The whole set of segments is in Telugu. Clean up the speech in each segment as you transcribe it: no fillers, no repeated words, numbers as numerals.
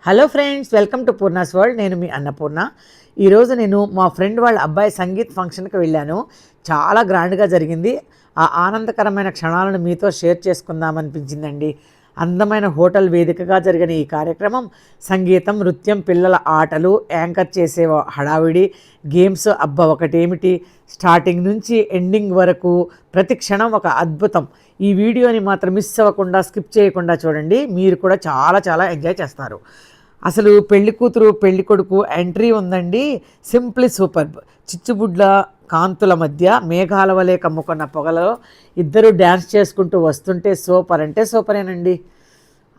Hello friends, welcome to Poorna's world. నేను మీ అన్నపూర్ణ. ఈరోజు నేను మా ఫ్రెండ్ వాళ్ళ అబ్బాయి సంగీత్ ఫంక్షన్కి వెళ్ళాను. చాలా గ్రాండ్గా జరిగింది. ఆ ఆనందకరమైన క్షణాలను మీతో షేర్ చేసుకుందామనిపించిందండి. అందమైన హోటల్ వేదికగా జరిగిన ఈ కార్యక్రమం సంగీతం, నృత్యం, పిల్లల ఆటలు, యాంకర్ చేసే హడావిడి, గేమ్స్, ఒకటేమిటి, స్టార్టింగ్ నుంచి ఎండింగ్ వరకు ప్రతి క్షణం ఒక అద్భుతం. ఈ వీడియోని మాత్రం మిస్ అవ్వకుండా, స్కిప్ చేయకుండా చూడండి. మీరు కూడా చాలా చాలా ఎంజాయ్ చేస్తారు. అసలు పెళ్లి కూతురు పెళ్లి కొడుకు ఎంట్రీ ఉందండి. Simply superb. చిచ్చుబుడ్ల కాంతుల మధ్య మేఘాల వలె కమ్ముకున్న పొగలలో ఇద్దరు డ్యాన్స్ చేసుకుంటూ వస్తుంటే సూపర్ అంటే సూపరేనండి.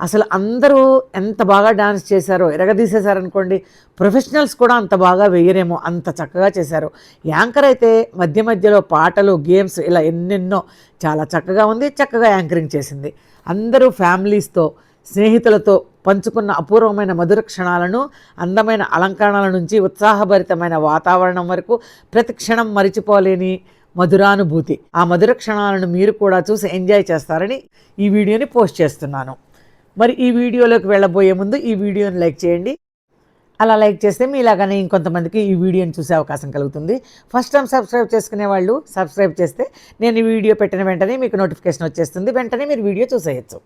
అసలు అందరూ ఎంత బాగా డ్యాన్స్ చేశారో, ఎరగదీసేశారనుకోండి. ప్రొఫెషనల్స్ కూడా అంత బాగా వేయరేమో, అంత చక్కగా చేశారు. యాంకర్ అయితే మధ్య మధ్యలో పాటలు, గేమ్స్ ఇలా ఎన్నెన్నో చాలా చక్కగా ఉంది. చక్కగా యాంకరింగ్ చేసింది. అందరూ ఫ్యామిలీస్తో, స్నేహితులతో పంచుకున్న అపూర్వమైన మధుర క్షణాలను, అందమైన అలంకరణల నుంచి ఉత్సాహభరితమైన వాతావరణం వరకు ప్రతి క్షణం మరిచిపోలేని మధురానుభూతి. ఆ మధుర క్షణాలను మీరు కూడా చూసి ఎంజాయ్ చేస్తారని ఈ వీడియోని పోస్ట్ చేస్తున్నాను. మరి ఈ వీడియోలోకి వెళ్ళబోయే ముందు ఈ వీడియోని లైక్ చేయండి. అలా లైక్ చేస్తే మీలాగానే ఇంకొంతమందికి ఈ వీడియోని చూసే అవకాశం కలుగుతుంది. ఫస్ట్ టైం సబ్స్క్రైబ్ చేసుకునే వాళ్ళు సబ్స్క్రైబ్ చేస్తే నేను ఈ వీడియో పెట్టిన వెంటనే మీకు నోటిఫికేషన్ వచ్చేస్తుంది. వెంటనే మీరు వీడియో చూసేయచ్చు.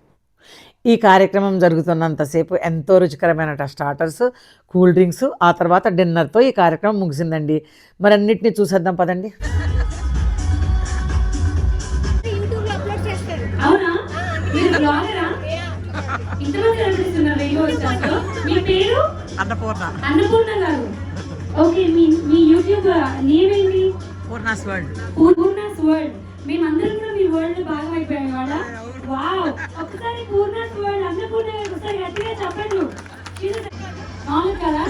ఈ కార్యక్రమం జరుగుతున్నంతసేపు ఎంతో రుచికరమైన స్టార్టర్స్, కూల్ డ్రింక్స్, ఆ తర్వాత డిన్నర్తో ఈ కార్యక్రమం ముగిసిందండి. మరి అన్నిటినీ చూసేద్దాం పదండి. అన్నపూర్ణ గారు. ఓకే, మీ యూట్యూబ్ నేమ్ ఏంటి? పూర్ణాస్ వరల్డ్. పూర్ణాస్ వరల్డ్. మేమందరం కూడా మీ వరల్డ్ భాగం అయిపోయాం వాళ్ళ. వావ్, ఒకసారి పూర్ణాస్ వరల్డ్ అన్నపూర్ణ గారు ఒకసారి గట్టిగా చెప్పండి. అవును కదా,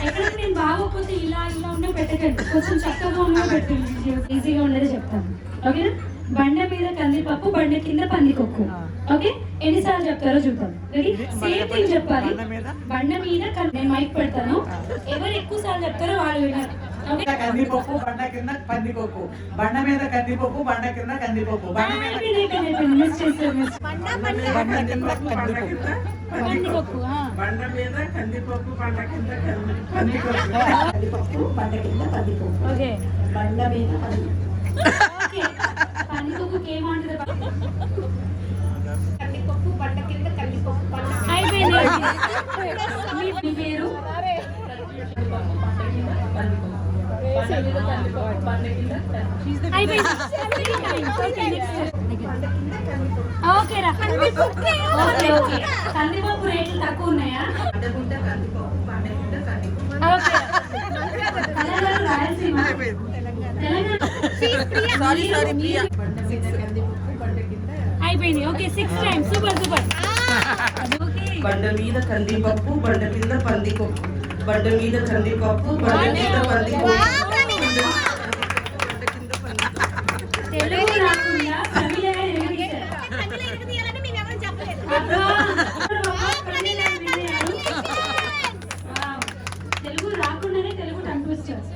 ఎక్కడ నేను బాగోకపోతే ఇలా ఇలా ఉండే పెట్టకండి, కొంచెం చక్కగా ఉండే పెట్టండి, ఈజీగా ఉండేది చెప్తాను. ఓకేనా? బండ మీద కందిపప్పు, బండ కింద పందికొక్కు. ఓకే, ఎన్నిసార్లు చెప్తారో చూద్దాం. సేమ్ థింగ్ చెప్పాలి. బండ మీద నేను మైక్ పెడతాను, ఎవరు ఎక్కువ సార్లు చెప్తారో వాళ్ళు వినాలి. కందిపప్పు, బండ కింద పందికొక్కు. బండ మీద కందిపప్పు, బండ కింద కందిపప్పు. మీ పేరు? కందిపప్పు రేట్లు తక్కువ ఉన్నాయా? అయిపోయింది. Okay, 6 times. Super super. బండ మీద కందిపప్పు, బండ కింద పందికొక్కు. బండ మీద కందిపప్పు, బండ కింద పందికొక్కు. తెలుగు రాకుండా తెలుగు రాకుండానే తెలుగు టంగ్ ట్విస్టర్స్.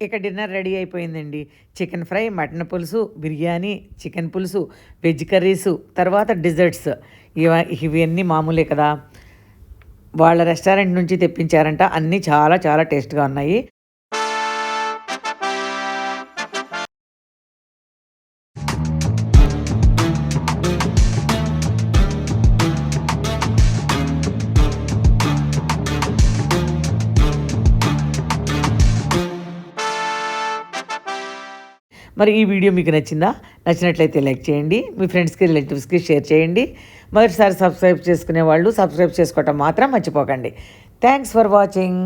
ఇక డిన్నర్ రెడీ అయిపోయిందండి. చికెన్ ఫ్రై, మటన్ పులుసు, బిర్యానీ, చికెన్ పులుసు, వెజ్ కర్రీసు, తర్వాత డిజర్ట్స్. ఇవన్నీ మామూలే కదా. వాళ్ళ రెస్టారెంట్ నుంచి తెప్పించారంట. అన్నీ చాలా చాలా టేస్ట్గా ఉన్నాయి. మరి ఈ వీడియో మీకు నచ్చిందా? నచ్చినట్లయితే లైక్ చేయండి, మీ ఫ్రెండ్స్కి రిలేటివ్స్కి షేర్ చేయండి. మొదటిసారి సబ్స్క్రైబ్ చేసుకునే వాళ్ళు సబ్స్క్రైబ్ చేసుకోవటం మాత్రం మర్చిపోకండి. Thanks for watching.